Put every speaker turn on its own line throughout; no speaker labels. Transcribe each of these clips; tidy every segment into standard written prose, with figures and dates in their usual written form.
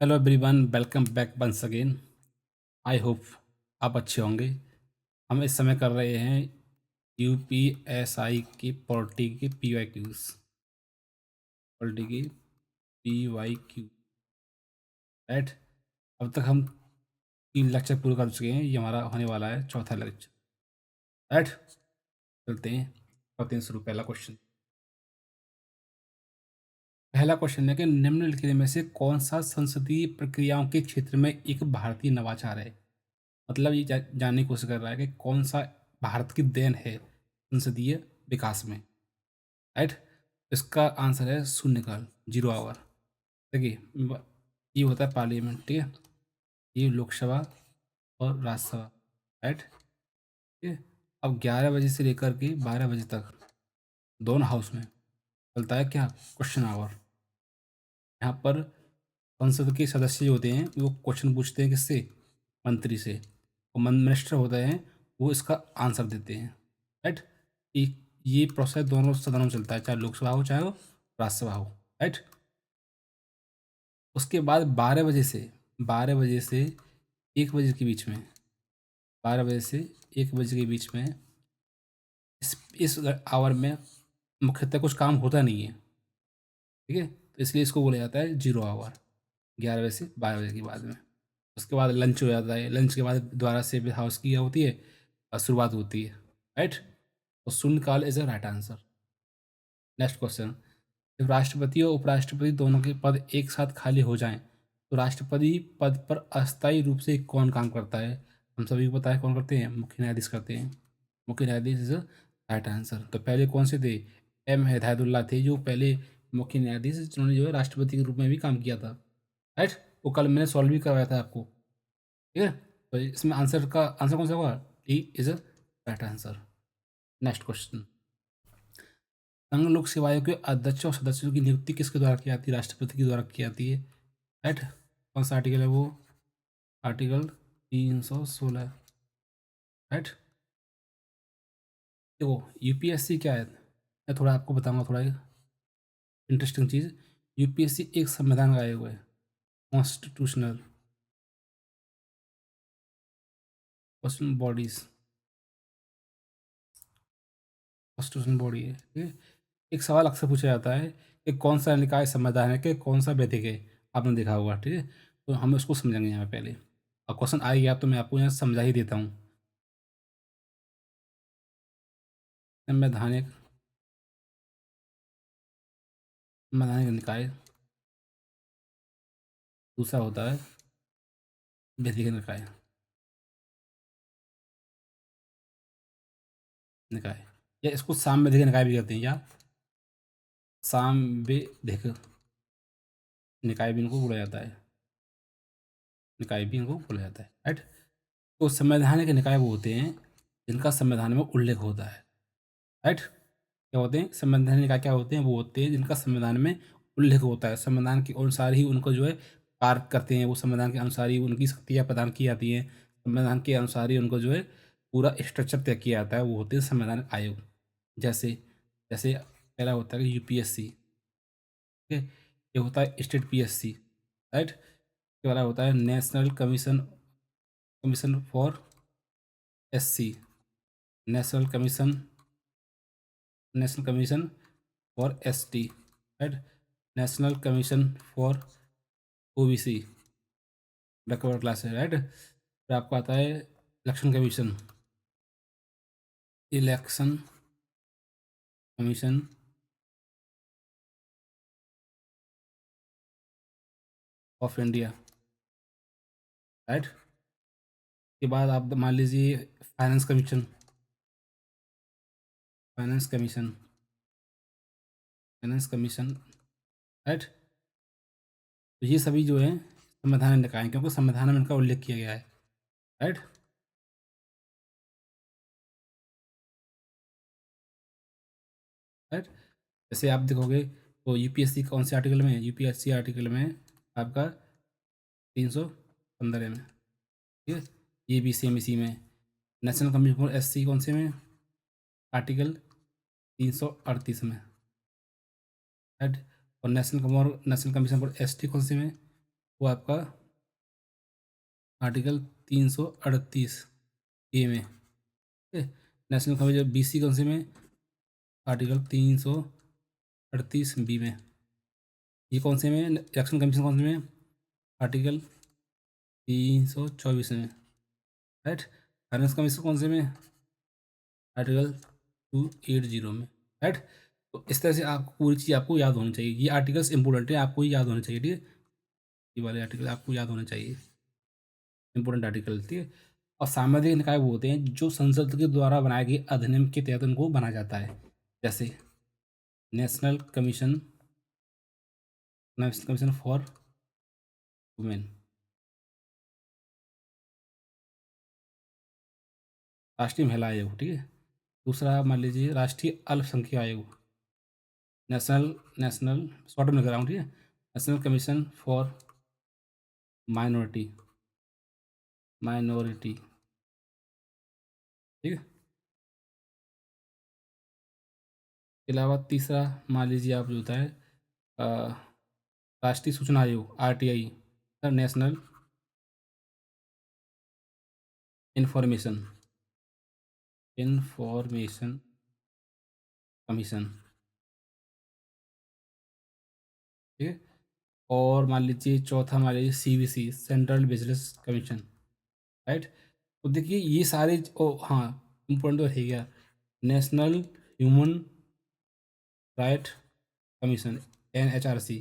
Hello everyone, welcome back once again. I hope आप अच्छे होंगे। हम इस समय कर रहे हैं यूपीएसआई की पॉलिटी की पीवाईक्यूज। पॉलिटी की पीवाईक्यू, राइट। अब तक हम 3 लेक्चर पूरे कर चुके हैं। ये हमारा होने वाला है चौथा लेक्चर, राइट। चलते हैं और 300 पहला क्वेश्चन। पहला क्वेश्चन है कि निम्नलिखित में से कौन सा संसदीय प्रक्रियाओं के क्षेत्र में एक भारतीय नवाचार है। मतलब ये जानने की कोशिश कर रहा है कि कौन सा भारत की देन है संसदीय विकास में, राइट। इसका आंसर है शून्यकाल, 0 आवर। देखिए, ये होता है पार्लियामेंट, ठीक है। ये लोकसभा और राज्यसभा, राइट। ठीक है। अब 11 बजे से लेकर के 12 बजे तक दोनों हाउस में चलता है क्या, क्वेश्चन आवर। यहाँ पर संसद के सदस्य जो होते हैं वो क्वेश्चन पूछते हैं किससे, मंत्री से। और मिनिस्टर होते हैं वो इसका आंसर देते हैं, राइट। ये प्रोसेस दोनों सदनों में चलता है, चाहे लोकसभा हो चाहे वो राज्यसभा हो, राइट। उसके बाद 12 बजे से 1 बजे के बीच में, 12 बजे से 1 बजे के बीच में इस आवर में मुख्यतः कुछ काम होता नहीं है, ठीक है। तो इसलिए इसको बोला जाता है 0 आवर, 11 बजे से 12 बजे के बाद में। उसके बाद लंच हो जाता है, लंच के बाद दोबारा से हाउस की होती है और शुरुआत होती है, राइट। तो शून्यकाल is a right answer. Next question. जब राष्ट्रपति और उपराष्ट्रपति दोनों के पद एक साथ खाली हो जाएं तो राष्ट्रपति पद पर अस्थायी रूप से कौन काम करता है। हम सभी को पता है कौन करते हैं, मुख्य न्यायाधीश करते हैं। मुख्य न्यायाधीश इज अ राइट आंसर। तो पहले कौन से थे, एम हिदायतुल्लाह थे जो पहले मुख्य न्यायाधीश, जिन्होंने जो है राष्ट्रपति के रूप में भी काम किया था, राइट। वो कल मैंने सॉल्व भी करवाया था आपको, ठीक है। तो इसमें आंसर का आंसर कौन सा होगा, D is a right answer. Next question. संघ लोक सेवा आयोग के अध्यक्ष और सदस्यों की नियुक्ति किसके द्वारा की जाती है, राष्ट्रपति के द्वारा की जाती है, राइट। कौन सा आर्टिकल है वो, आर्टिकल 316, राइट। देखो यूपीएससी क्या है, मैं थोड़ा आपको बताऊंगा, थोड़ा इंटरेस्टिंग चीज़। यूपीएससी एक संविधान का आयोग है, constitutional constitutional bodies, constitutional body है, ठीक है। एक सवाल अक्सर पूछा जाता है कि कौन सा निकाय संविधान है कि कौन सा वैदिक है, आपने देखा होगा, ठीक है। तो हम उसको समझेंगे यहाँ पे पहले। और क्वेश्चन आ गया तो मैं आपको यहाँ समझा ही देता हूँ। संवैधानिक संवैधानिक निकाय, दूसरा होता है वैदिक निकाय, निकाय, या इसको सामवेदिक निकाय भी कहते हैं, या सामवेदिक निकाय भी इनको बोला जाता है, निकाय भी इनको बोला जाता है, राइट। तो संवैधानिक निकाय वो होते हैं जिनका संविधान में उल्लेख होता है, राइट। क्या होते हैं संवैधानिक निकाय, क्या होते हैं, वो होते हैं जिनका संविधान में उल्लेख होता है, संविधान के अनुसार ही उनको जो है कार्य करते हैं, वो संविधान के अनुसार ही उनकी शक्तियाँ प्रदान की जाती हैं, संविधान के अनुसार ही उनको जो है पूरा स्ट्रक्चर तय किया जाता है, वो होते हैं संवैधानिक आयोग। जैसे जैसे पहला होता है यूपीएससी, ठीक है। ये होता है स्टेट पीएससी, राइट। ये वाला होता है national commission commission for SC, national commission national commission for ST, right. National commission for OBC, backward class है, राइट। फिर आपको आता है election commission, election commission of India, right. के बाद आप मान लीजिए finance commission, finance commission finance commission, right. तो ये सभी जो है संवैधानिक निकाय हैं, क्योंकि संविधान में इनका उल्लेख किया गया है, राइट। राइट। जैसे आप देखोगे तो यूपीएससी कौन से आर्टिकल में है, यूपीएससी आर्टिकल में आपका 315 में, ठीक है। ये भी सेम इसी में। नेशनल कमीशन फॉर एससी कौन से में, आर्टिकल 338 में, राइट। और नेशनल कमीशन फॉर एसटी कौन से में, वो आपका आर्टिकल 338 ए में, ठीक है। नेशनल कमीशन BC कौन से में, आर्टिकल 338 बी में। ये कौन से में, इलेक्शन कमीशन कौन से में, आर्टिकल 324 में, राइट। फाइनेंस कमीशन कौन से में, आर्टिकल 280 में, राइट। तो इस तरह से आपको पूरी चीज़ आपको याद होनी चाहिए। ये आर्टिकल्स इंपॉर्टेंट है, आपको ये याद होने चाहिए, ठीक है। ये वाले आर्टिकल आपको याद होने चाहिए, इंपॉर्टेंट आर्टिकल, ठीक है। और सामाजिक निकाय वो होते हैं जो संसद के द्वारा बनाए गए अधिनियम के तहत उनको बनाया जाता है। जैसे national commission, national commission for women, राष्ट्रीय महिला आयोग, ठीक है। दूसरा मान लीजिए राष्ट्रीय अल्पसंख्यक आयोग, नेशनल नेशनल शॉर्ट में कर रहा हूँ, ठीक है। National commission for minority, minority, ठीक है। इसके अलावा तीसरा मान लीजिए आप जो होता है राष्ट्रीय सूचना आयोग, RTI, national information information commission, ठीक है। और मान लीजिए चौथा मान लीजिए CBC, central business commission, right. तो देखिए ये सारे हाँ, इम्पोर्टेंट तो है क्या, national human right commission, NHRC,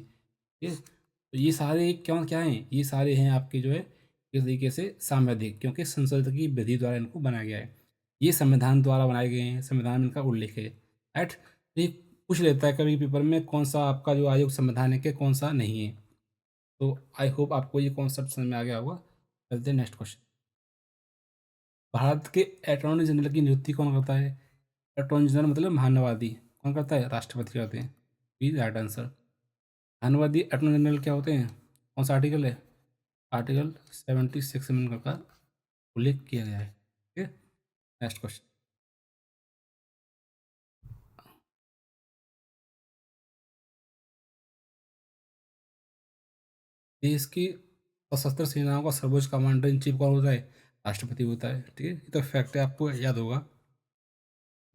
ठीक है। तो ये सारे क्या क्या हैं, ये सारे हैं आपके जो है इस तरीके से सांवैधिक, क्योंकि संसद की विधि द्वारा इनको बनाया गया है। ये संविधान द्वारा बनाए गए हैं, संविधान में इनका उल्लेख है, राइट। ये पूछ लेता है कभी पेपर में कौन सा आपका जो आयोग संविधान है कि कौन सा नहीं है। तो आई होप आपको ये कॉन्सेप्ट समझ में आ गया होगा। चलते हैं नेक्स्ट क्वेश्चन। भारत के अटॉर्नी जनरल की नियुक्ति कौन करता है, अटॉर्नी जनरल मतलब महान्यायवादी कौन करता है, राष्ट्रपति करते हैं। B right answer. महान्यायवादी अटॉर्नी जनरल क्या होते हैं, कौन सा आर्टिकल है, आर्टिकल 76 में इनका उल्लेख किया गया है, ठीक है। Next question. देश की सशस्त्र सेनाओं का सर्वोच्च कमांडर इन चीफ कौन होता है, राष्ट्रपति होता है, ठीक है। ये तो फैक्ट है, आपको याद होगा।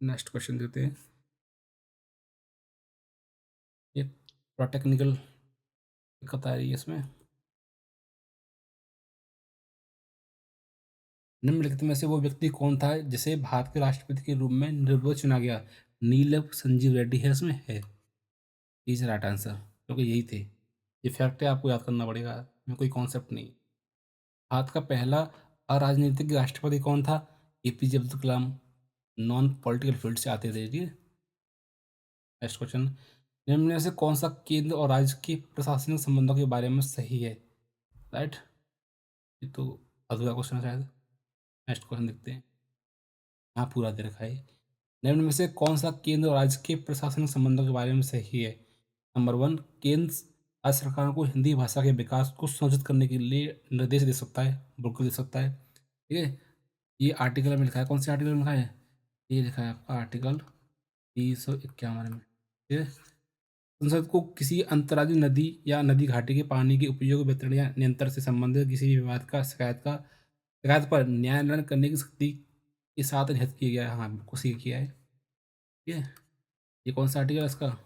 नेक्स्ट क्वेश्चन देते हैं। ये थोड़ा टेक्निकल दिक्कत आ रही है इसमें। निम्नलिखित में से वो व्यक्ति कौन था जिसे भारत के राष्ट्रपति के रूप में निर्विरोध चुना गया, नीलम संजीव रेड्डी है इसमें, है। इज राइट आंसर, क्योंकि यही थे। ये फैक्ट है, आपको याद करना पड़ेगा, में कोई कॉन्सेप्ट नहीं। भारत का पहला अराजनीतिक राष्ट्रपति कौन था, APJ Abdul Kalam, non political field से आते थे, ठीक है। Next question. निम्न में से कौन सा केंद्र और राज्य के प्रशासनिक संबंधों के बारे में सही है, राइट। ये तो अधूरा क्वेश्चन है शायद। नेक्स्ट क्वेश्चन देखते हैं। हाँ, पूरा दे रखा है। निम्न में से कौन सा केंद्र और राज्य के प्रशासनिक संबंधों के बारे में सही है। नंबर 1, केंद्र राज्य सरकारों को हिंदी भाषा के विकास को सुनिश्चित करने के लिए निर्देश दे सकता है, बिल्कुल दे सकता है, ठीक है। ये आर्टिकल में लिखा है, कौन से आर्टिकल में लिखा है, ये लिखा है आपका आर्टिकल 351 में, ठीक है। संसद को किसी अंतर्राज्यीय नदी या नदी घाटी के पानी के उपयोग, वितरण या नियंत्रण से संबंधित किसी भी विवाद का शिकायत पर न्याय निर्णय करने की शक्ति के साथ निहित किया गया है। हाँ, बिल्कुल सही किया है, ठीक है। ये कौन सा आर्टिकल है इसका,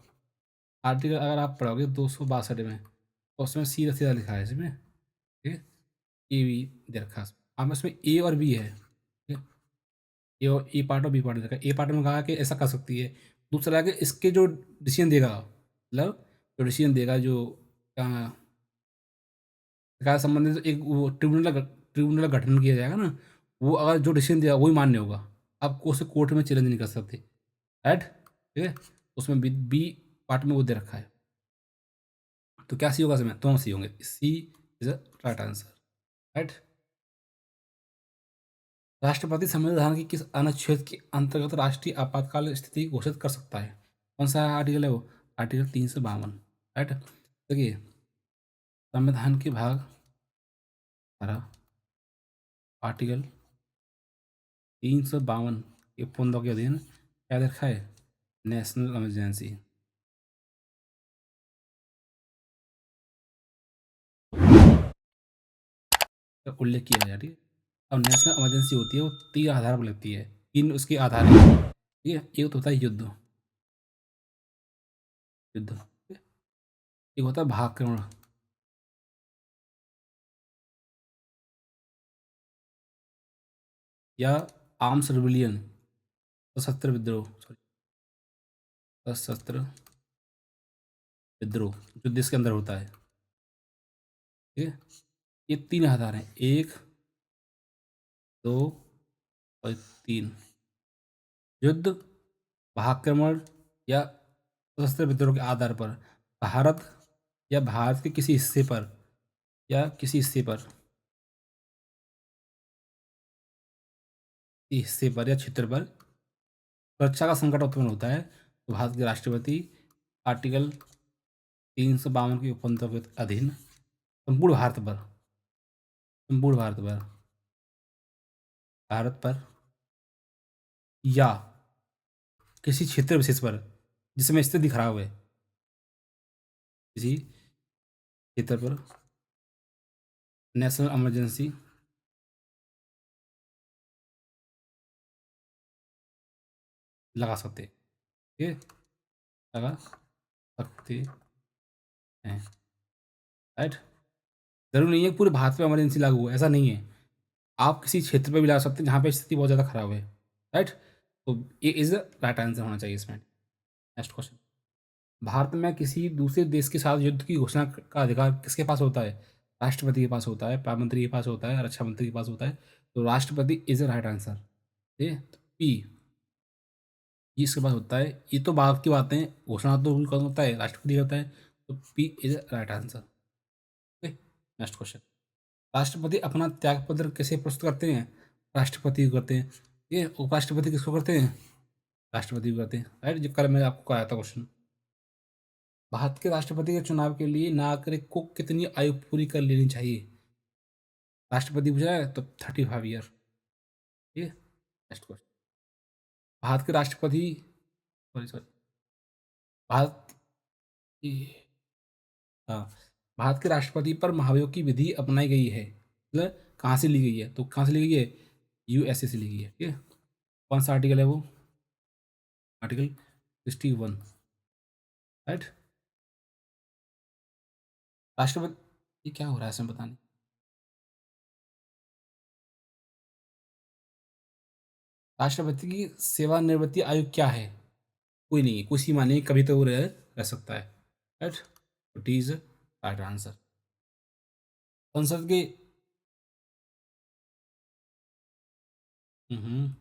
आर्टिकल अगर आप पढ़ोगे 262 में, तो उसमें सीधा सीधा लिखा है इसमें, ठीक है। ए बी दे रखा है इसमें, इसमें A और B है, ठीक है। ए और ए पार्ट और बी पार्ट दे रखा है। ए पार्ट में कहा कि ऐसा कर सकती है, दूसरा है कि इसके जो डिसीजन देगा, मतलब जो डिसीजन देगा, जो सरकार संबंधित एक वो ट्रिब्यूनल का गठन किया जाएगा ना, वो अगर जो डिसीजन देगा वही मान्य होगा, आप उसे कोर्ट में चैलेंज नहीं कर सकते, राइट, ठीक है। उसमें बी पार्ट में वो दे रखा है। तो क्या सी होगा इसमें, दोनों सी होंगे, C is a right answer, right. राष्ट्रपति संविधान की किस अनुच्छेद के अंतर्गत राष्ट्रीय आपातकाल स्थिति घोषित कर सकता है, कौन सा आर्टिकल है वो, आर्टिकल 352, राइट। देखिए संविधान के भाग 12, आर्टिकल 352 के पुंदों के अधीन क्या देखा है, नेशनल इमरजेंसी। का उल्लेख किया गया, ठीक है। अब नेशनल इमरजेंसी होती है वो 3 आधार पर लगती है, 3 उसके आधार हैं, ठीक है। एक तो होता है युद्ध, युद्ध, ठीक है। एक होता है भागक्रमण, या आर्म्स रिबेलियन, सशस्त्र विद्रोह, सॉरी, सशस्त्र विद्रोह जो देश के अंदर होता है, ठीक है। ये 3 आधार हैं, 1, 2 और 3। युद्ध, भागक्रमण या सशस्त्र विद्रोह के आधार पर भारत या भारत के किसी हिस्से पर, या किसी हिस्से पर या क्षेत्र पर सुरक्षा का संकट उत्पन्न होता है, तो भारत के राष्ट्रपति आर्टिकल 352 की उपबंधों के अधीन संपूर्ण भारत पर या किसी क्षेत्र विशेष पर जिसमें स्थिति खराब है, किसी क्षेत्र पर नेशनल इमरजेंसी लगा सकते हैं, ठीक है, लगा सकते हैं, राइट। जरूरी नहीं है पूरे भारत पे इमरजेंसी लागू हो, ऐसा नहीं है। आप किसी क्षेत्र पे भी लगा सकते हैं जहाँ पे स्थिति बहुत ज़्यादा खराब है, राइट। तो ये इज द राइट आंसर होना चाहिए इसमें। नेक्स्ट क्वेश्चन, भारत में किसी दूसरे देश के साथ युद्ध की घोषणा का अधिकार किसके पास होता है? राष्ट्रपति के पास होता है, प्रधानमंत्री के पास होता है, रक्षा मंत्री के पास होता है। तो राष्ट्रपति इज द राइट आंसर, ठीक है। तो पी, ये इसके पास होता है। ये तो बात की बातें, घोषणा तो कौन होता है? राष्ट्रपति होता है। तो P is the right answer, okay. Next question, राष्ट्रपति अपना त्याग पत्र किसे प्रस्तुत करते हैं? राष्ट्रपति को करते हैं। ये उपराष्ट्रपति किसको करते हैं? राष्ट्रपति को करते हैं, राइट। जो कल मैं आपको आया था क्वेश्चन, भारत के राष्ट्रपति के चुनाव के लिए नागरिक को कितनी आयु पूरी कर लेनी चाहिए? राष्ट्रपति पूछ रहा है तो 35 ईयर, ठीक है। नेक्स्ट क्वेश्चन, भारत के राष्ट्रपति, सॉरी सॉरी, भारत की, हाँ, भारत के राष्ट्रपति पर महाभियोग की विधि अपनाई गई है, मतलब कहाँ से ली गई है? तो कहाँ से ली गई है? यूएसए से ली गई है, ठीक है। कौन सा आर्टिकल है वो? Article 61, right. राष्ट्रपति, ये क्या हो रहा है इसमें पता नहीं। राष्ट्रपति की सेवानिवृत्ति आयु क्या है? कोई नहीं है, कोई सीमा नहीं, कभी तो वो रह सकता है, राइट। तो डी इज राइट आंसर। संसद के, हम्म,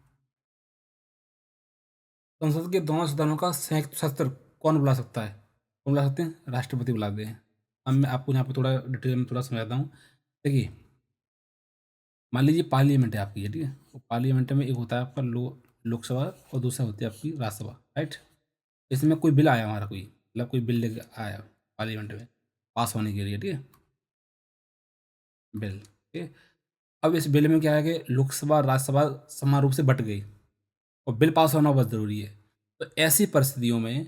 संसद के दोनों सदनों का संयुक्त सत्र कौन बुला सकता है? कौन बुला सकते हैं? राष्ट्रपति बुलाते हैं। अब मैं आपको यहाँ पे थोड़ा डिटेल में थोड़ा समझाता हूँ। देखिए, मान लीजिए पार्लियामेंट है आपकी, ठीक है। तो पार्लियामेंट में एक होता है आपका लोकसभा, और दूसरा होती है आपकी राज्यसभा, राइट। इसमें कोई बिल आया हमारा, कोई मतलब कोई बिल लेके आया पार्लियामेंट में पास होने के लिए, ठीक है, बिल, ठीक है। अब इस बिल में क्या है कि लोकसभा राज्यसभा समान रूप से बट गई, और बिल पास होना बहुत ज़रूरी है। तो ऐसी परिस्थितियों में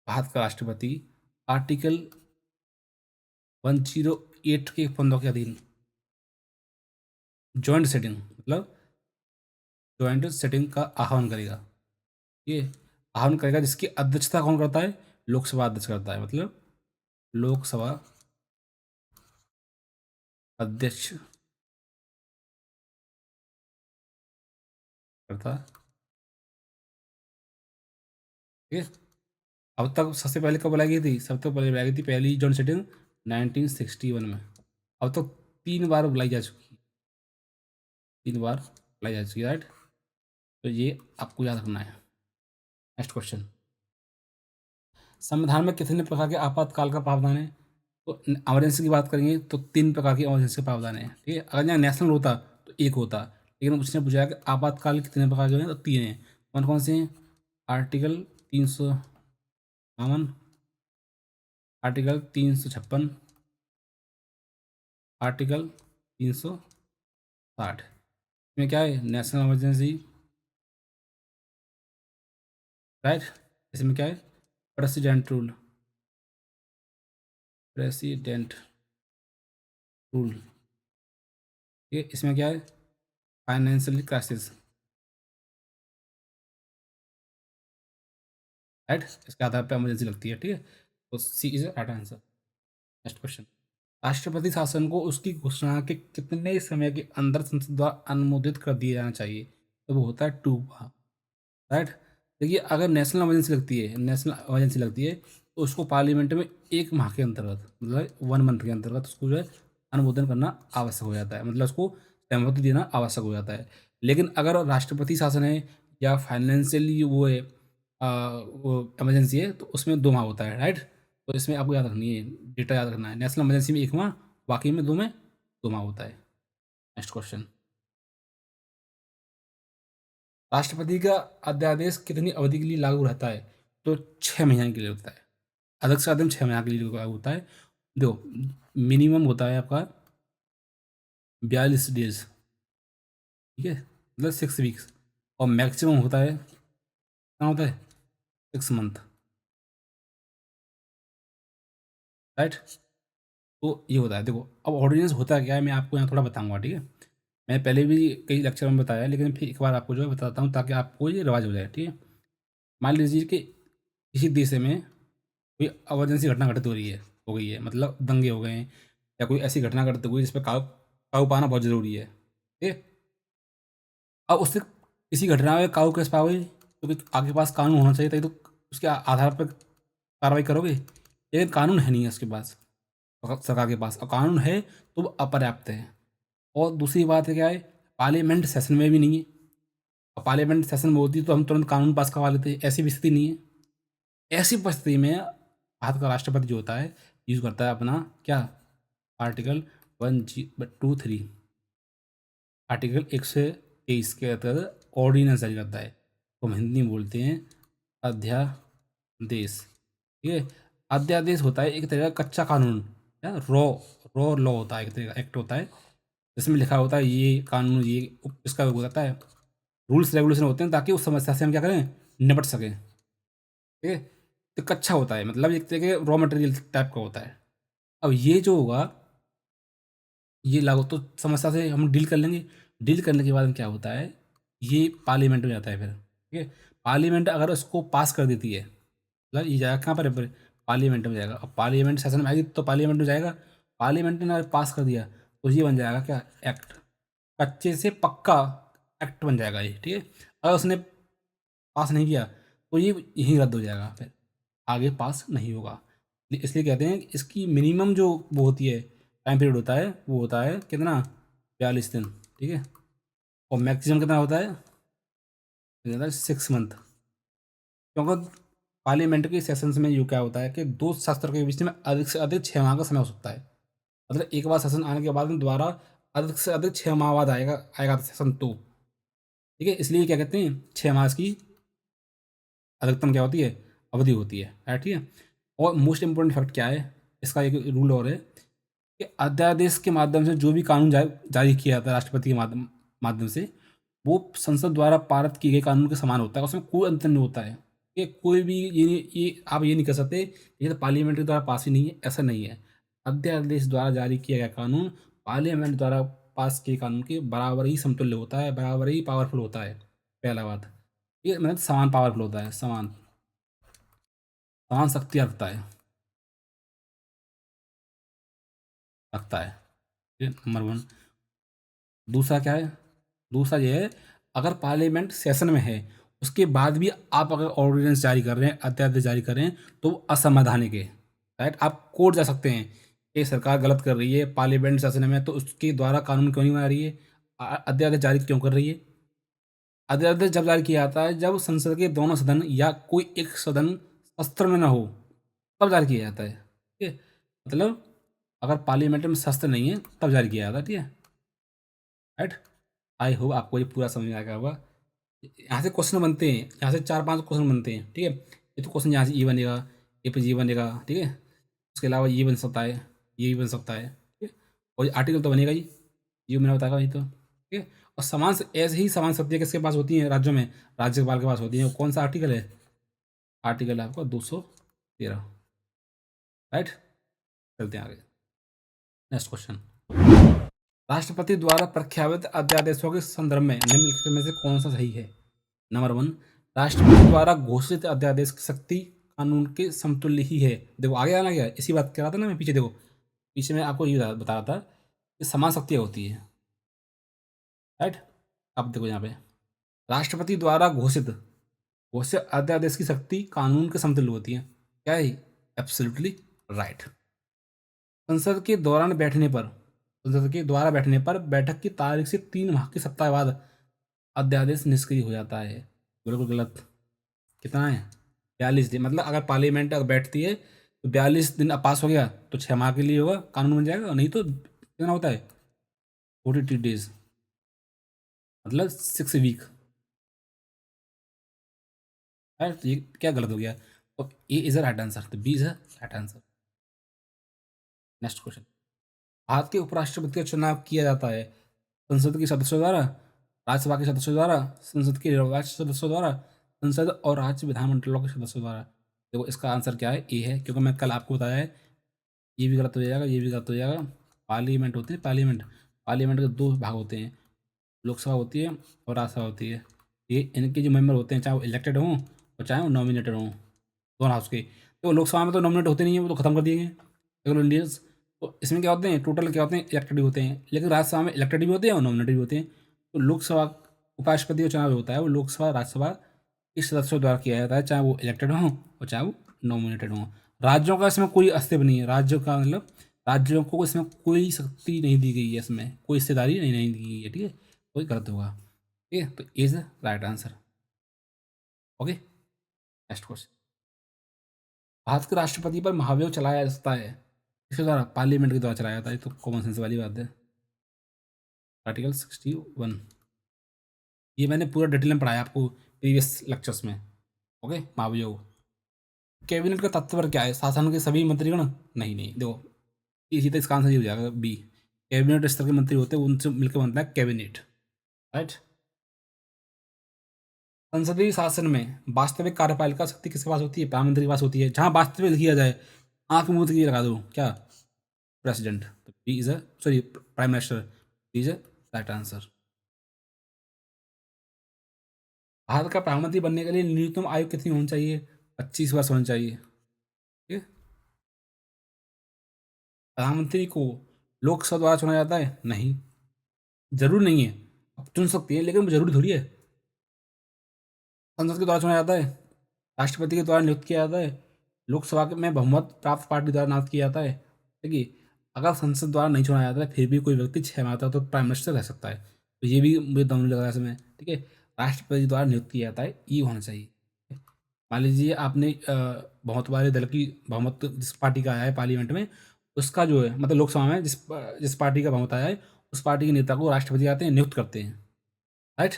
भारत का राष्ट्रपति आर्टिकल 108 के फंदों के अधीन जॉइंट सेटिंग, मतलब जॉइंट सेटिंग का आह्वान करेगा। ये आह्वान करेगा जिसकी अध्यक्षता कौन करता है? लोकसभा अध्यक्ष करता है, मतलब लोकसभा अध्यक्ष करता है, ठीक है। अब तक सबसे पहले कब बुलाई गई थी? सबसे पहले बुलाई गई थी पहली जॉइंट सेटिंग 1961 में। अब तक 3 बार बुलाई जा चुकी है, 3 बार बुलाई जा चुकी है, राइट। तो ये आपको याद रखना है। नेक्स्ट क्वेश्चन, संविधान में कितने प्रकार के आपातकाल का प्रावधान है? तो इमरजेंसी की बात करेंगे तो 3 प्रकार की इमरजेंसी का प्रावधान है, ठीक है। अगर यहाँ नेशनल होता तो एक होता, लेकिन उसने पूछा है कि आपातकाल कितने प्रकार के हैं, तो 3 हैं। कौन कौन से हैं? Article 352, article 356, article 360। इसमें क्या है? National emergency, right. इसमें क्या है? प्रेसिडेंट रूल, प्रेसिडेंट रूल, ये इसमें क्या है, फाइनेंशियल क्राइसिस, राइट, इसके आधार पर इमरजेंसी लगती है, ठीक है। तो C is right answer. Next question, राष्ट्रपति शासन को उसकी घोषणा के कितने समय के अंदर संसद द्वारा अनुमोदित कर दिया जाना चाहिए? तो वो होता है 2 माह, राइट। देखिए, अगर नेशनल इमरजेंसी लगती है, नेशनल इमरजेंसी लगती है, तो उसको पार्लियामेंट में 1 माह के अंतर्गत, मतलब 1 मंथ के अंतर्गत उसको जो है अनुमोदन करना आवश्यक हो जाता है, मतलब उसको सहमति देना आवश्यक हो जाता है। लेकिन अगर राष्ट्रपति शासन है या फाइनेंशियली वो है, वो इमरजेंसी है, तो उसमें 2 माह होता है, राइट। तो इसमें आपको याद रखनी है, डेटा याद रखना है, नेशनल इमरजेंसी में 1 माह, बाकी में 2 माह होता है। नेक्स्ट क्वेश्चन, राष्ट्रपति का अध्यादेश कितनी अवधि के लिए लागू रहता है? तो 6 महीने के लिए होता है, अधिक से अधिक 6 महीने के लिए लागू होता है। देखो, मिनिमम होता है आपका 42 डेज, ठीक है, मतलब 6 वीक्स, और मैक्सिमम होता है, कितना होता है, 6 मंथ, राइट। तो ये होता है। देखो, अब ऑर्डिनेंस होता क्या है, मैं आपको यहाँ थोड़ा बताऊंगा, ठीक है। मैं पहले भी कई लेक्चर में बताया, लेकिन फिर एक बार आपको जो है बताता हूँ, ताकि आपको ये रिवाज हो जाए, ठीक है। मान लीजिए कि किसी देश में कोई इमरजेंसी घटना घटित हो गई है, मतलब दंगे हो गए हैं, या कोई ऐसी घटना घटित हो गई जिस पर काबू काबू पाना बहुत ज़रूरी है, ठीक है। अब उससे किसी घटना में काबू कैसे पाओगे, क्योंकि आपके पास कानून होना चाहिए, तभी तो उसके आधार पर कार्रवाई करोगे, लेकिन कानून है नहीं है उसके पास, सरकार के पास, और कानून है तो वो अपर्याप्त है। और दूसरी बात है क्या है, पार्लियामेंट सेशन में भी नहीं है, और पार्लियामेंट सेशन में होती तो हम तुरंत कानून पास करवा लेते, ऐसी भी स्थिति नहीं है। ऐसी परिस्थिति में भारत का राष्ट्रपति जो होता है, यूज करता है अपना क्या, आर्टिकल 1G2 3, आर्टिकल 123 के तहत ऑर्डिनेंस जारी करता है, तो हम हिंदी में बोलते हैं अध्यादेश, ठीक है। अध्यादेश होता है एक तरह का कच्चा कानून, या रॉ रॉ लॉ होता है, एक तरह का एक्ट होता है, जिसमें लिखा होता है ये कानून, ये इसका हो जाता है, रूल्स रेगुलेशन होते हैं, ताकि उस समस्या से हम क्या करें, निपट सकें, ठीक है। तो कच्चा होता है, मतलब एक तरह के रॉ मटेरियल टाइप का होता है। अब ये जो होगा, ये लागू तो समस्या से हम डील कर लेंगे, डील करने के बाद में क्या होता है, ये पार्लियामेंट में जाता है फिर, ठीक है। पार्लियामेंट अगर उसको पास कर देती है, मतलब ये जाएगा कहाँ पर, पार्लियामेंट में जाएगा, अब पार्लियामेंट सेशन में आएगी तो पार्लियामेंट में जाएगा, पार्लियामेंट ने अगर पास कर दिया तो ये बन जाएगा क्या, एक्ट, कच्चे से पक्का एक्ट बन जाएगा ये, ठीक है। अगर उसने पास नहीं किया तो ये यहीं रद्द हो जाएगा, फिर आगे पास नहीं होगा। इसलिए कहते हैं कि इसकी मिनिमम जो वो होती है, टाइम पीरियड होता है, वो होता है कितना, 42 दिन, ठीक है। और मैक्सिमम कितना होता है, 6 मंथ, क्योंकि पार्लियामेंट के सेशंस में यूँ क्या होता है कि 2 सत्र के बीच में अधिक से अधिक 6 माह का समय हो सकता है, मतलब एक बार सेशन आने के बाद में दोबारा अधिक से अधिक 6 माह बाद आएगा आएगा सेशन 2, ठीक है। इसलिए क्या कहते हैं, 6 माह की अधिकतम क्या होती है, अवधि होती है, right, ठीक है। और मोस्ट इंपॉर्टेंट फैक्ट क्या है, इसका एक रूल और है कि अध्यादेश के माध्यम से जो भी कानून जारी किया जाता है राष्ट्रपति के माध्यम माध्यम से, वो संसद द्वारा पारित किए गए कानून के समान होता है, उसमें कोई अंतर नहीं होता है। ये कोई भी ये आप ये नहीं कह सकते ये तो पार्लियामेंट के द्वारा पास ही नहीं है, ऐसा नहीं है। अध्यादेश द्वारा जारी किया गया कानून पार्लियामेंट द्वारा पास किए कानून के बराबर ही समतुल्य होता है, बराबर ही पावरफुल होता है, पहला बात। ये मतलब समान पावरफुल होता है, समान समान शक्ति रखता है, ये नंबर 1। दूसरा क्या है, दूसरा ये है, अगर पार्लियामेंट सेशन में है, उसके बाद भी आप अगर ऑर्डिनेंस जारी कर रहे हैं, अध्यादेश जारी कर रहे हैं, तो वो असंवैधानिक है, राइट। आप कोर्ट जा सकते हैं, ये सरकार गलत कर रही है पार्लियामेंट सेशन में, तो उसके द्वारा कानून क्यों नहीं बना रही है, अध्यादेश जारी क्यों कर रही है। अध्यादेश जब जारी किया जाता है जब संसद के दोनों सदन या कोई एक सदन शस्त्र में ना हो, तब जारी किया जाता है, ठीक है। मतलब अगर पार्लियामेंट में शस्त्र नहीं है तब जारी किया जाता है, ठीक है, राइट। आई होप आपको ये पूरा समझ में आ गया होगा। यहाँ से क्वेश्चन बनते हैं, यहाँ से 4-5 क्वेश्चन बनते हैं, ठीक है। ये तो क्वेश्चन यहाँ से ये बनेगा, ये पे ये बनेगा, ठीक है। उसके अलावा ये बन सकता है, ये भी बन सकता है, ठीक है। और आर्टिकल तो बनेगा ही, ये मैंने बताया वही तो, ठीक है। और ऐसे ही समान शक्तियाँ किसके पास होती हैं राज्यों में, राज्यपाल के पास होती हैं। वो कौन सा आर्टिकल है, आर्टिकल है आपका 213, राइट। चलते हैं आगे, नेक्स्ट क्वेश्चन। राष्ट्रपति द्वारा प्रख्यापित अध्यादेशों के संदर्भ में निम्नलिखित में से कौन सा सही है? नंबर 1, राष्ट्रपति द्वारा घोषित अध्यादेश की शक्ति कानून के समतुल्य ही है। देखो आगे आना क्या है, इसी बात कह रहा था ना मैं पीछे। देखो पीछे मैं आपको ये बता रहा था कि समान शक्तियाँ होती है, राइट। अब देखो यहाँ पे राष्ट्रपति द्वारा घोषित घोषित अध्यादेश की शक्ति कानून के समतुल्य होती है। क्या है? Absolutely right. संसद के द्वारा बैठने पर बैठक की तारीख से 3 माह के सप्ताह बाद अध्यादेश निष्क्रिय हो जाता है। बिल्कुल गलत। कितना है? 42 दिन। मतलब अगर पार्लियामेंट अगर बैठती है तो 42 दिन अब पास हो गया तो 6 माह के लिए होगा, कानून बन जाएगा। नहीं तो कितना होता है? 43 डेज, मतलब 6 वीक। है तो ये क्या गलत हो गया? तो A is a right answer, तो B is a right answer. Next question. Bharat के उपराष्ट्रपति का चुनाव किया जाता है संसद के सदस्यों द्वारा, राज्यसभा के सदस्यों द्वारा, संसद के निर्वाचित सदस्यों द्वारा, संसद और राज्य विधानमंडलों के सदस्यों द्वारा। देखो इसका आंसर क्या है? ए है, क्योंकि मैं कल आपको बताया है। ये भी गलत हो जाएगा, ये भी गलत हो जाएगा। पार्लियामेंट होती है, पार्लियामेंट। पार्लियामेंट के 2 भाग होते हैं, लोकसभा होती है और राज्यसभा होती है। ये इनके जो मेंबर होते हैं, चाहे वो इलेक्टेड हों और चाहे वो नॉमिनेटेड हों, दोनों हाउस के। तो लोकसभा में तो नॉमिनेट होते नहीं है, वो तो खत्म कर दिए गए रेगुलर इंडियंस। तो इसमें क्या होते हैं, टोटल क्या होते हैं? इलेक्टेड भी होते हैं। लेकिन राज्यसभा में इलेक्टेड भी होते हैं और नॉमिनेटेड भी होते हैं। तो लोकसभा उपराष्ट्रपति का चुनाव होता है वो लोकसभा राज्यसभा के सदस्यों द्वारा किया जाता है, चाहे वो इलेक्टेड हों और चाहे वो नॉमिनेटेड हों। राज्यों का इसमें कोई अस्तित्व नहीं है। राज्यों का मतलब राज्यों को इसमें कोई शक्ति नहीं दी गई है, इसमें कोई हिस्सेदारी नहीं दी गई है। ठीक है, कोई गलत होगा। ठीक है, तो is right answer. Okay, next question. Bharat के राष्ट्रपति पर महाभियोग चलाया जा सकता है इसके द्वारा? पार्लियामेंट के द्वारा चलाया जाता है, तो कॉमन सेंस वाली बात है। आर्टिकल 61। ये मैंने पूरा डिटेल में पढ़ाया आपको प्रीवियस लेक्चर्स में। ओके, महाभियोग। कैबिनेट का तात्पर्य क्या है? शासन के सभी मंत्रीगण? नहीं नहीं, देखो इसी तो इसका आंसर ये हो जाएगा बी। कैबिनेट स्तर के मंत्री होते हैं, उनसे मिलकर बनता है कैबिनेट, राइट। संसदीय शासन में वास्तविक कार्यपालिका शक्ति किसके पास होती है? प्रधानमंत्री के पास होती है। जहाँ वास्तविक किया जाए, आंख मूंद के लगा दो क्या? प्रेसिडेंट। तो B is a sorry prime minister, B is a right answer. Bharat का प्रधानमंत्री बनने के लिए न्यूनतम आयु कितनी होनी चाहिए? 25 वर्ष होनी चाहिए। ठीक है। प्रधानमंत्री को लोकसभा द्वारा चुना जाता है? नहीं, जरूर नहीं है। अब चुन सकती है लेकिन जरूरी थोड़ी है। संसद के द्वारा चुना जाता है, राष्ट्रपति के द्वारा नियुक्त किया जाता है, लोकसभा में बहुमत प्राप्त पार्टी द्वारा नियुक्त किया जाता है। ठीक है। अगर संसद द्वारा नहीं चुना जाता है फिर भी कोई व्यक्ति 6 माह तक तो प्राइम मिनिस्टर रह सकता है। तो ये भी मुझे दम नहीं लग रहा है इसमें। ठीक है, राष्ट्रपति द्वारा नियुक्त किया जाता है, ये होना चाहिए। मान लीजिए आपने बहुत वाले दल की बहुमत जिस पार्टी का आया है पार्लियामेंट में, उसका जो है मतलब लोकसभा में जिस जिस पार्टी का बहुमत आया है, उस पार्टी के नेता को राष्ट्रपति आते हैं, नियुक्त करते हैं, राइट।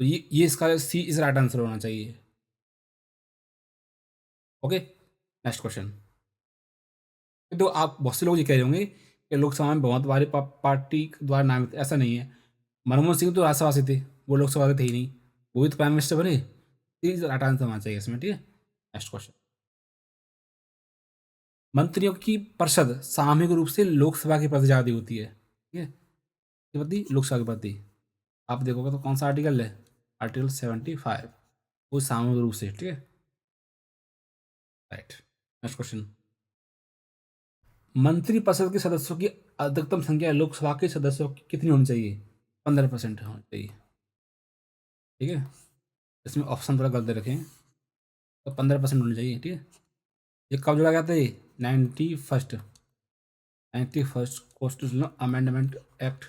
तो ये इसका सी इज राइट आंसर होना चाहिए। Okay, next question. तो आप बहुत से लोग ये कह रहे होंगे कि लोकसभा में बहुमत वाली पार्टी द्वारा नामित, ऐसा नहीं है। मनमोहन सिंह तो राज्यसभा से थे, वो लोकसभा से थे ही नहीं, वो भी तो प्राइम मिनिस्टर बने। इज राइट आंसर होना चाहिए इसमें। ठीक है, नेक्स्ट क्वेश्चन। मंत्रियों की परिषद सामूहिक रूप से लोकसभा के प्रति जाती होती है। ठीक है, के प्रति, लोकसभा के प्रति। आप देखोगे तो कौन सा आर्टिकल है? आर्टिकल 75, वो सामूहिक रूप से। ठीक है, राइट। Next question. मंत्रिपरिषद के सदस्यों की अधिकतम संख्या लोकसभा के सदस्यों की कितनी होनी चाहिए? 15% होनी चाहिए। ठीक है, इसमें ऑप्शन थोड़ा गलत रखें, तो 15% होनी चाहिए। ठीक है, ये कब जोड़ा गया था? ये 91st कॉन्स्टिट्यूशनल अमेंडमेंट एक्ट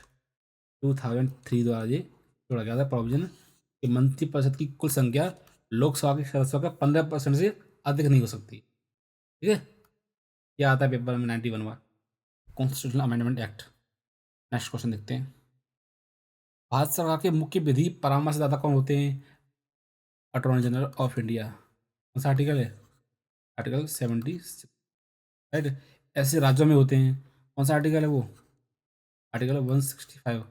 2003 द्वारा ये जोड़ा गया था प्रोविजन कि मंत्रिपरिषद की कुल संख्या लोकसभा के सदस्यों का 15% से अधिक नहीं हो सकती। ठीक है, यह आता है पेपर में 91 बार, constitutional amendment act. Next question देखते हैं। भारत सरकार के मुख्य विधि परामर्शदाता कौन होते हैं? Attorney general of India. कौन सा आर्टिकल है? Article 76, right. ऐसे राज्यों में होते हैं, कौन सा आर्टिकल है वो? आर्टिकल 165।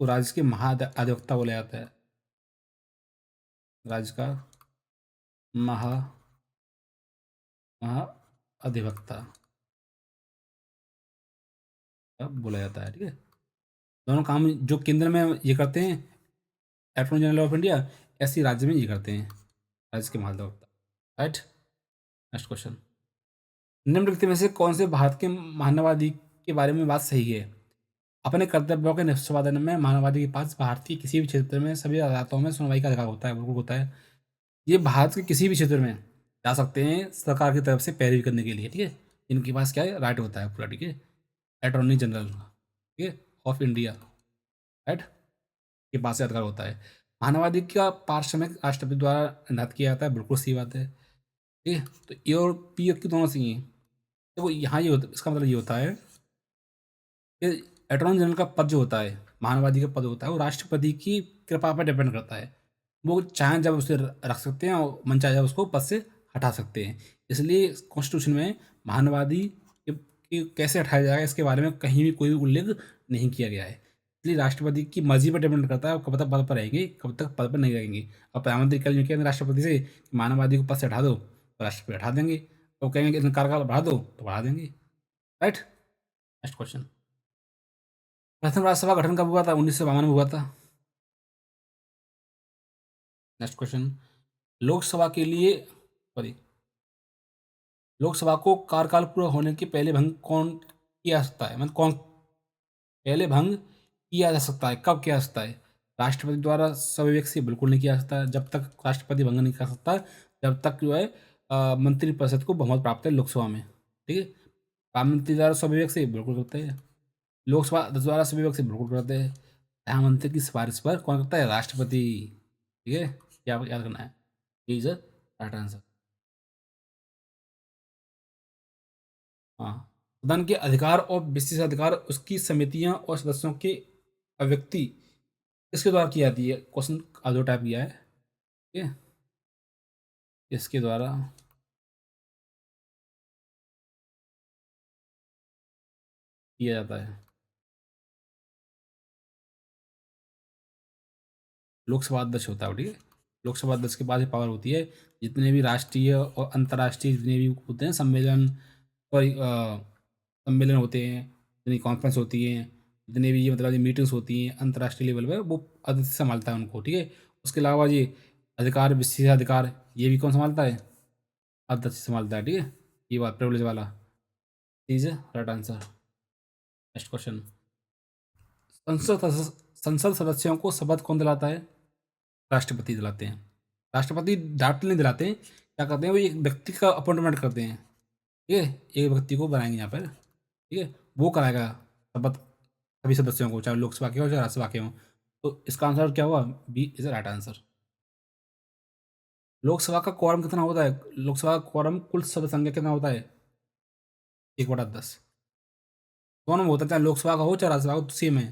तो राज्य के महाधिवक्ता बोला जाता है, राज्य का महा महाधिवक्ता बोला जाता है। ठीक है, दोनों काम जो केंद्र में ये करते हैं अटॉर्नी जनरल ऑफ इंडिया, ऐसे ही राज्य में ये करते हैं राज्य के महाधिवक्ता। राइट। नेक्स्ट क्वेश्चन, निम्नलिखित में से कौन से भारत के मानवाधिकार के बारे में बात सही है? अपने कर्तव्यों के निष्पादन में मानवाधिकार के पास भारतीय किसी भी क्षेत्र में सभी अदालतों में सुनवाई का अधिकार होता है, बिल्कुल होता है। ये भारत के किसी भी क्षेत्र में जा सकते हैं सरकार की तरफ से पैरवी करने के लिए, ठीक है। इनके पास क्या है, राइट होता है पूरा, ठीक है। अटॉर्नी जनरल, ठीक है, ऑफ इंडिया, राइट, के पास से अधिकार होता है। मानवाधिकार का पारिश्रमिक राष्ट्रपति द्वारा निर्धारित किया जाता है, बिल्कुल सही बात है, ठीक है। तो ए और पी की दोनों सही हैं। देखो यहाँ ये होता, इसका मतलब ये होता है कि अटॉर्नी जनरल का पद जो होता है, मानवाधिकार का पद होता है, वो राष्ट्रपति की कृपा पर डिपेंड करता है। वो चाहें जब उसे रख सकते हैं और मन चाहे जब उसको पद से हटा सकते हैं। इसलिए कॉन्स्टिट्यूशन में मानवादी कि कैसे हटाया जाएगा इसके बारे में कहीं भी कोई भी उल्लेख नहीं किया गया है। इसलिए राष्ट्रपति की मर्जी पर डिपेंड करता है वो कब तक पद पर रहेंगे, कब तक पद पर नहीं रहेंगे। अब प्रधानमंत्री कल यूँ कहेंगे राष्ट्रपति से कि मानवादी को पद से हटा दो, तो राष्ट्रपति हटा देंगे। तो कहेंगे कि इनका कार्यकाल बढ़ा दो, तो बढ़ा देंगे। राइट। नेक्स्ट क्वेश्चन, प्रथम राज्यसभा गठन कब हुआ था? 1952 में हुआ था। नेक्स्ट क्वेश्चन, लोकसभा के लिए सॉरी लोकसभा को कार्यकाल पूरा होने के पहले भंग कौन किया जा सकता है? मतलब कौन पहले भंग किया जा सकता है, कब किया जा सकता है? राष्ट्रपति द्वारा स्वेच्छा से बिल्कुल नहीं किया जा सकता। जब तक राष्ट्रपति भंग नहीं कर सकता जब तक जो है मंत्रिपरिषद को बहुमत प्राप्त है लोकसभा में, ठीक है। प्रधानमंत्री द्वारा स्वेच्छा से बिल्कुल करते हैं, लोकसभा द्वारा स्वेच्छा से बिल्कुल करते हैं। प्रधानमंत्री की सिफारिश पर कौन करता है? राष्ट्रपति, ठीक है। याद करना है, इज राइट आंसर। हाँ, सदन के अधिकार और विशेषाधिकार उसकी समितियां और सदस्यों की अभिव्यक्ति किसके द्वारा की जाती है? क्वेश्चन दो टाइप किया है, ठीक है। इसके द्वारा किया जाता है। लोकसभा अध्यक्ष होता है वो, ठीक है। लोकसभा अध्यक्ष के पास ये पावर होती है, जितने भी राष्ट्रीय और अंतर्राष्ट्रीय जितने भी होते हैं सम्मेलन और सम्मेलन होते हैं, जितनी कॉन्फ्रेंस होती हैं, जितने भी ये मतलब ये मीटिंग्स होती हैं अंतर्राष्ट्रीय लेवल पे, वो अध्यक्ष संभालता है उनको, ठीक है। उसके अलावा ये अधिकार विशेषाधिकार ये भी कौन संभालता है? अध्यक्ष संभालता है, ठीक है। ये बात प्रिविलेज वाला चीज़ है, राइट आंसर। नेक्स्ट क्वेश्चन, संसद सदस्यों को शपथ कौन दिलाता है? राष्ट्रपति दिलाते हैं। राष्ट्रपति डायरेक्टली नहीं दिलाते हैं, क्या करते हैं वो एक व्यक्ति का अपॉइंटमेंट करते हैं, ठीक है। एक व्यक्ति को बनाएंगे यहाँ पर, ठीक है, वो कराएगा शपथ सभी सदस्यों को, चाहे लोकसभा के हो चाहे राज्यसभा के हो। तो इसका आंसर क्या हुआ? B is right answer. Lok Sabha का क्वारम कितना होता है? लोकसभा का क्वारम कुल सदस्य संख्या कितना होता है? 1/10। दोनों में होता है, चाहे लोकसभा का हो चाहे राज्यसभा का हो, सेम है।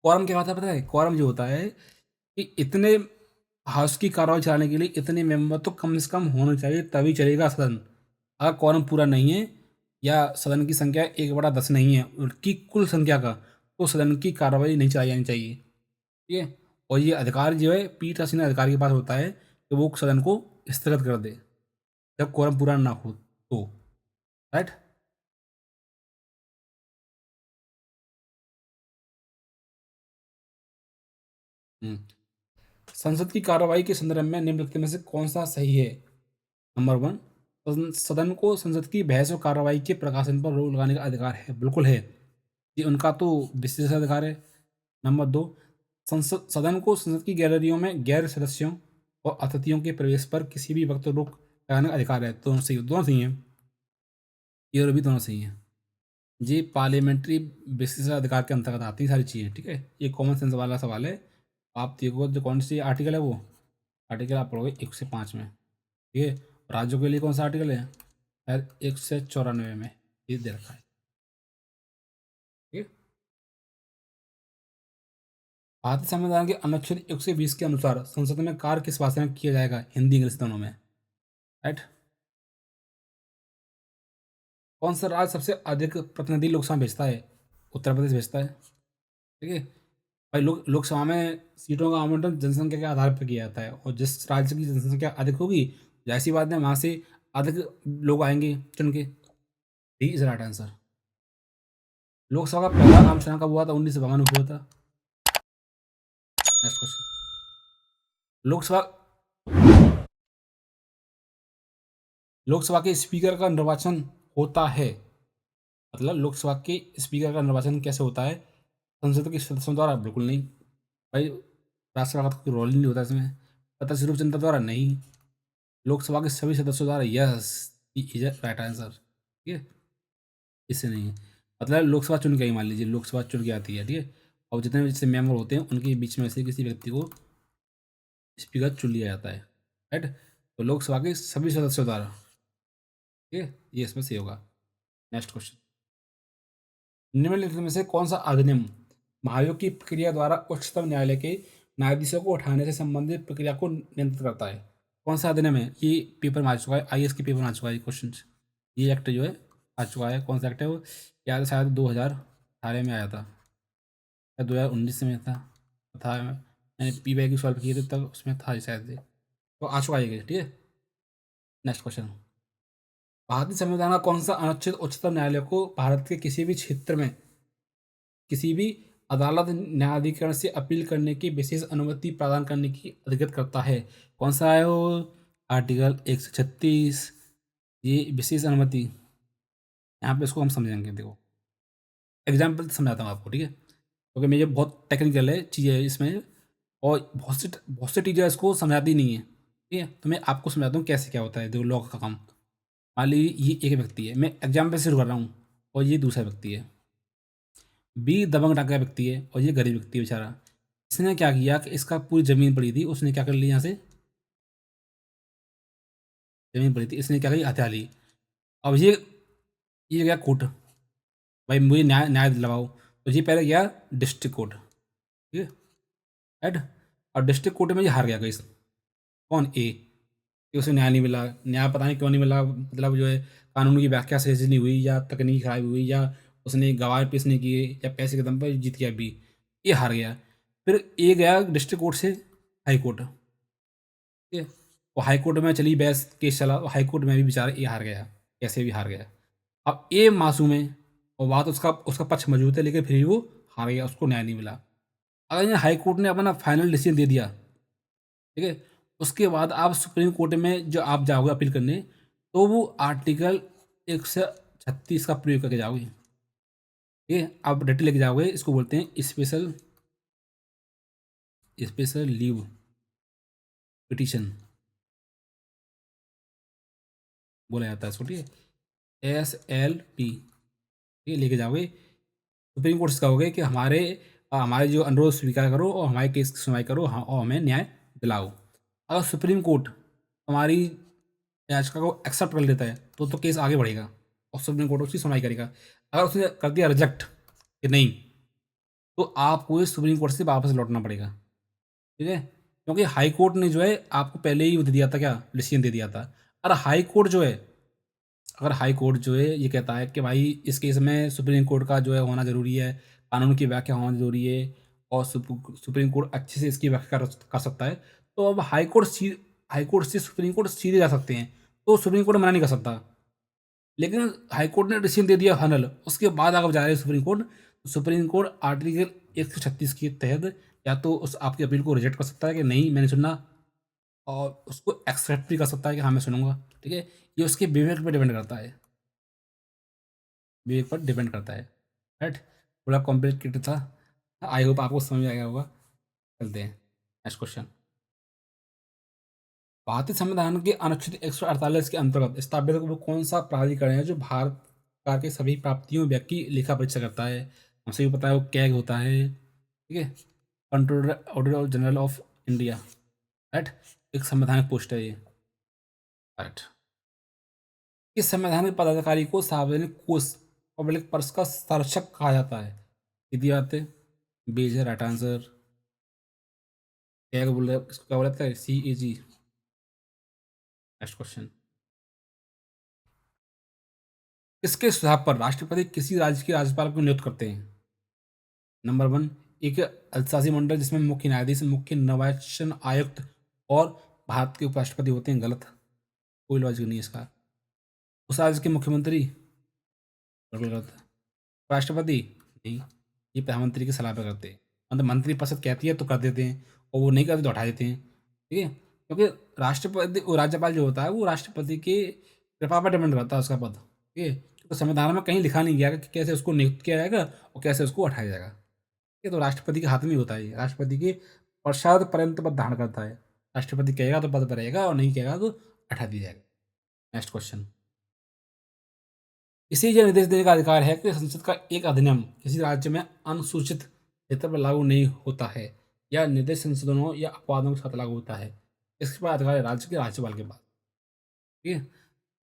क्वारम क्या होता है पता है? क्वारम जो होता है कि इतने हाउस की कार्रवाई चलाने के लिए इतने मेंबर तो कम से कम होने चाहिए, तभी चलेगा सदन। अगर क्वारम पूरा नहीं है या सदन की संख्या 1/10 नहीं है उनकी कुल संख्या का, तो सदन की कार्रवाई नहीं चलाई जानी चाहिए, ठीक है। और ये अधिकार जो है पीठासीन अधिकारी के पास होता है कि वो सदन को स्थगित कर दे जब क्वारम पूरा ना हो तो, राइट। हम्म। संसद की कार्रवाई के संदर्भ में निम्नलिखित में से कौन सा सही है? नंबर 1, सदन को संसद की बहस और कार्रवाई के प्रकाशन पर रोक लगाने का अधिकार है, बिल्कुल है, ये उनका तो विशेष अधिकार है। नंबर 2, संसद सदन को संसद की गैलरियों में गैर सदस्यों और अतिथियों के प्रवेश पर किसी भी वक्त रोक लगाने का अधिकार है। दोनों सही हैं, ये और भी दोनों सही हैं। ये पार्लियामेंट्री विशेषाधिकार के अंतर्गत आती हैं सारी चीज़ें, ठीक है। ये कॉमन सेंस वाला सवाल है। आप देखो जो कौन सी आर्टिकल है वो आर्टिकल आप पढ़ोगे 1 से 5 में, ठीक है। राज्यों के लिए कौन सा आर्टिकल है? शायद 194 में ये दे रखा है, ठीक है। भारतीय संविधान के अनुच्छेद 120 के अनुसार संसद में कार्य किस भाषा में किया जाएगा? हिंदी इंग्लिश दोनों में, राइट। कौन सा राज्य सबसे अधिक प्रतिनिधि लोकसभा भेजता है? उत्तर प्रदेश भेजता है, ठीक है। भाई लोकसभा में सीटों का आवंटन जनसंख्या के आधार पर किया जाता है, और जिस राज्य की जनसंख्या अधिक होगी जैसी बात है वहाँ से अधिक लोग आएंगे चुन के। D is right answer. Lok Sabha का पहला आम चुनाव कब हुआ था? 1952 में हुआ था। Next question. लोकसभा लोकसभा के स्पीकर का निर्वाचन होता है, मतलब लोकसभा के स्पीकर का निर्वाचन कैसे होता है? संसद के सदस्यों द्वारा? बिल्कुल नहीं भाई, राष्ट्रपति का कोई रोल ही नहीं होता इसमें। प्रत्यक्ष रूप जनता द्वारा? नहीं। लोकसभा के सभी सदस्यों द्वारा? Yes, is right answer. ठीक है, इससे नहीं है। मतलब लोकसभा चुन के ही, मान लीजिए लोकसभा चुन के आती है, ठीक है, और जितने भी जैसे मेंबर होते हैं उनके बीच में से किसी व्यक्ति को स्पीकर चुन लिया जाता है, राइट। तो लोकसभा के सभी सदस्यों द्वारा, ठीक है, ये इसमें सही होगा। Next question. निम्नलिखित में से कौन सा अधिनियम महाभियोग की प्रक्रिया द्वारा उच्चतम न्यायालय के न्यायाधीशों को उठाने से संबंधित प्रक्रिया को नियंत्रित करता है? कौन सा अधिनियम है? ये पेपर में आ चुका है, आईएएस के पेपर में आ चुका है ये क्वेश्चन। ये एक्ट जो है आ चुका है। कौन सा एक्ट है वो? याद है, शायद 2018 में आया था या 2019 में था। मैंने पी वाई की सॉल्व किए थे तब उसमें था शायद ये। तो आ चुका है ये, ठीक है। Next question. भारतीय संविधान का कौन सा अनुच्छेद उच्चतम न्यायालय को भारत के किसी भी क्षेत्र में किसी भी अदालत न्यायाधिकरण से अपील करने की विशेष अनुमति प्रदान करने की अधिकृत करता है? कौन सा है वो? आर्टिकल 136। ये विशेष अनुमति, यहाँ पे इसको हम समझेंगे, देखो एग्जाम्पल समझाता हूँ आपको, ठीक है, क्योंकि मुझे बहुत टेक्निकल है चीज़ें इसमें, और बहुत से टीचर इसको समझाती नहीं है, ठीक है। तो मैं आपको समझाता हूँ कैसे क्या होता है, देखो लॉ का काम। मान लीजिए ये एक व्यक्ति है, मैं एग्जाम्पल से शुरू कर रहा हूँ, और ये दूसरा व्यक्ति है। बी दबंग टाका व्यक्ति है और ये गरीब व्यक्ति है बेचारा। इसने क्या किया कि इसका पूरी ज़मीन पड़ी थी, उसने क्या कर ली, यहाँ से ज़मीन पड़ी थी, इसने क्या करी, हथिया ली। अब ये गया कोर्ट, भाई मुझे न्याय न्याय दिलवाओ। तो ये पहले गया डिस्ट्रिक्ट कोर्ट, ठीक है, राइट। और डिस्ट्रिक्ट कोर्ट में ये हार गया केस। कौन? ए। कि उसे न्याय नहीं मिला, न्याय पता नहीं क्यों नहीं मिला, मतलब जो है कानून की व्याख्या सही से नहीं हुई, या तकनीक खराब हुई, या उसने गवाह पेश नहीं किए, या पैसे के दम पर जीत गया बी, ये हार गया। फिर ए गया डिस्ट्रिक्ट कोर्ट से हाई कोर्ट, ठीक है। और हाई कोर्ट में चली बहस, केस चला, और हाई कोर्ट में भी बेचारा ए हार गया, कैसे भी हार गया। अब ए मासूम है और बात उसका उसका पक्ष मजबूत है, लेकिन फिर भी वो हार गया, उसको न्याय नहीं मिला। अगर ये हाई कोर्ट ने अपना फाइनल डिसीजन दे दिया, ठीक है, उसके बाद आप सुप्रीम कोर्ट में जो आप जाओगे अपील करने, तो वो आर्टिकल 136 का प्रयोग करके जाओगे, ठीक है। आप डिटेल लेके जाओगे, इसको बोलते हैं स्पेशल स्पेशल लीव पिटीशन बोला जाता है इसको, ठीक है, SLP, ठीक है, लेके जाओगे सुप्रीम कोर्ट से, कहोगे कि हमारे जो अनुरोध स्वीकार करो और हमारे केस की सुनवाई करो, हाँ, और हमें न्याय दिलाओ। अगर सुप्रीम कोर्ट हमारी याचिका को एक्सेप्ट कर लेता है तो केस आगे बढ़ेगा और सुप्रीम कोर्ट उसकी सुनवाई करेगा। अगर उसने कर दिया रिजेक्ट कि नहीं, तो आपको इस सुप्रीम कोर्ट से वापस लौटना पड़ेगा, ठीक है, क्योंकि हाई कोर्ट ने जो है आपको पहले ही वो दे दिया था, क्या डिसीजन दे दिया था। और हाई कोर्ट जो है, अगर हाई कोर्ट जो है ये कहता है कि भाई इस केस में सुप्रीम कोर्ट का जो है होना ज़रूरी है, कानून की व्याख्या होना ज़रूरी है, और सुप्रीम कोर्ट अच्छे से इसकी व्याख्या कर सकता है, तो अब हाई कोर्ट से सुप्रीम कोर्ट सीधे जा सकते हैं, तो सुप्रीम कोर्ट मना नहीं कर सकता। लेकिन हाई कोर्ट ने डिसीजन दे दिया फाइनल, उसके बाद अगर जा रहे हैं सुप्रीम कोर्ट, तो सुप्रीम कोर्ट आर्टिकल 136 के तहत या तो उस आपकी अपील को रिजेक्ट कर सकता है कि नहीं मैंने सुनना, और उसको एक्सेप्ट भी कर सकता है कि हाँ मैं सुनूंगा, ठीक है। ये उसके विवेक पर डिपेंड करता है, विवेक पर डिपेंड करता है, राइट। थोड़ा कॉम्प्लिकेटेड था, आई होप आपको समझ आ गया होगा। चलते हैं नेक्स्ट क्वेश्चन। भारतीय संविधान के अनुच्छेद 148 के अंतर्गत स्थापित वो कौन सा प्राधिकरण है जो भारत सरकार के सभी प्राप्तियों व्यय की लेखा परीक्षा करता है? हमसे भी पता है वो कैग होता है, ठीक है, controller auditor general of India, right. एक संवैधानिक पोस्ट है ये, राइट। इस संवैधानिक पदाधिकारी को सार्वजनिक कोष पब्लिक पर्स का संरक्षक कहा जाता है? सीधी बात है, बेज है, राइट आंसर। कैग बोल रहे इसको, क्या बोला था, CAG। Next question. किसके सुझाव पर राष्ट्रपति किसी राज्य के राज्यपाल को नियुक्त करते हैं? नंबर 1, एक अधिशासी मंडल जिसमें मुख्य न्यायाधीश, मुख्य निर्वाचन आयुक्त और भारत के उपराष्ट्रपति होते हैं। गलत, कोई लॉजिक नहीं है इसका। उस राज्य के मुख्यमंत्री? बिल्कुल गलत। राष्ट्रपति? नहीं, ये प्रधानमंत्री की सलाह पे करते हैं। मतलब मंत्रिपरिषद कहती है तो कर देते हैं, और वो नहीं करते तो हटा देते हैं, ठीक है? क्योंकि राष्ट्रपति वो राज्यपाल जो होता है वो राष्ट्रपति की कृपा पर डिपेंड करता है उसका पद, ठीक है? तो संविधान में कहीं लिखा नहीं गया कि कैसे उसको नियुक्त किया जाएगा और कैसे उसको हटाया जाएगा। ये तो राष्ट्रपति के हाथ में ही होता है ये, राष्ट्रपति के पश्चात पर्यंत पद धारण करता है। राष्ट्रपति कहेगा तो पद पर रहेगा और नहीं कहेगा तो हटा दिया जाएगा। Next question. इसे यह निर्देश देने का अधिकार है कि संसद का एक अधिनियम किसी राज्य में अनुसूचित क्षेत्र पर लागू नहीं होता है या निर्देश संशोधनों या अपवादों के साथ लागू होता है। इसके बाद अधिकार है राज्य के राज्यपाल के पास, ठीक है?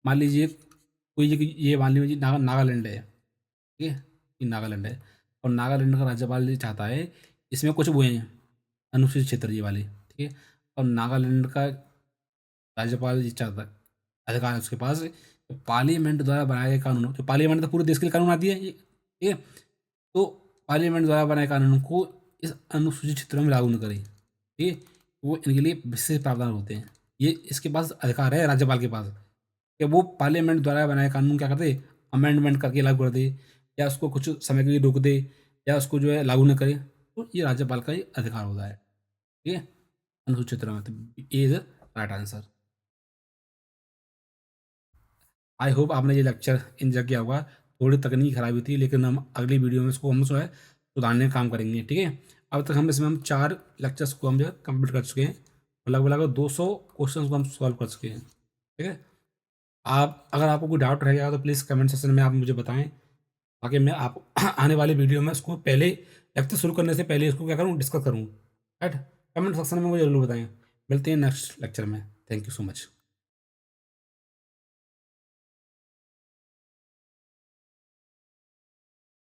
मान लीजिए कोई ये मान लीजिए नागालैंड है, ठीक है? ये नागालैंड है और नागालैंड का राज्यपाल ये चाहता है, इसमें कुछ वो हैं अनुसूचित क्षेत्र ये वाले, ठीक है? और नागालैंड का राज्यपाल ये चाहता है, अधिकार है उसके पास, पार्लियामेंट द्वारा बनाए गए कानूनों, तो पार्लियामेंट तो पूरे देश के लिए कानून आती है ये, ठीक है? तो पार्लियामेंट द्वारा बनाए कानूनों को इस अनुसूचित क्षेत्रों में लागू न करें, ठीक है? वो इनके लिए विशेष प्रावधान होते हैं। ये इसके पास अधिकार है राज्यपाल के पास कि वो पार्लियामेंट द्वारा बनाए कानून क्या कर दे, अमेंडमेंट करके लागू कर दे, या उसको कुछ समय के लिए रोक दे, या उसको जो है लागू न करे। तो ये राज्यपाल का ही अधिकार होता है, ठीक है? अनुसूचित क्षेत्रों में, तो A is right answer. I hope आपने ये लेक्चर एंजॉय किया होगा। थोड़ी तकनीकी खराबी थी, लेकिन हम अगली वीडियो में इसको हम जो है सुधारने का काम करेंगे, ठीक है? अब तक हम 4 लेक्चर्स को हम जो है कंप्लीट कर चुके हैं, लगभग लगभग 200 क्वेश्चन को हम सॉल्व कर चुके हैं, ठीक है? आप अगर आपको कोई डाउट रहेगा तो प्लीज़ कमेंट सेक्शन में आप मुझे बताएं, ताकि मैं आप आने वाली वीडियो में इसको पहले लेक्चर शुरू करने से पहले इसको क्या करूँ, डिस्कस करूँ, राइट? कमेंट सेक्शन में मुझे ज़रूर बताएं। मिलते हैं नेक्स्ट लेक्चर में। Thank you so much.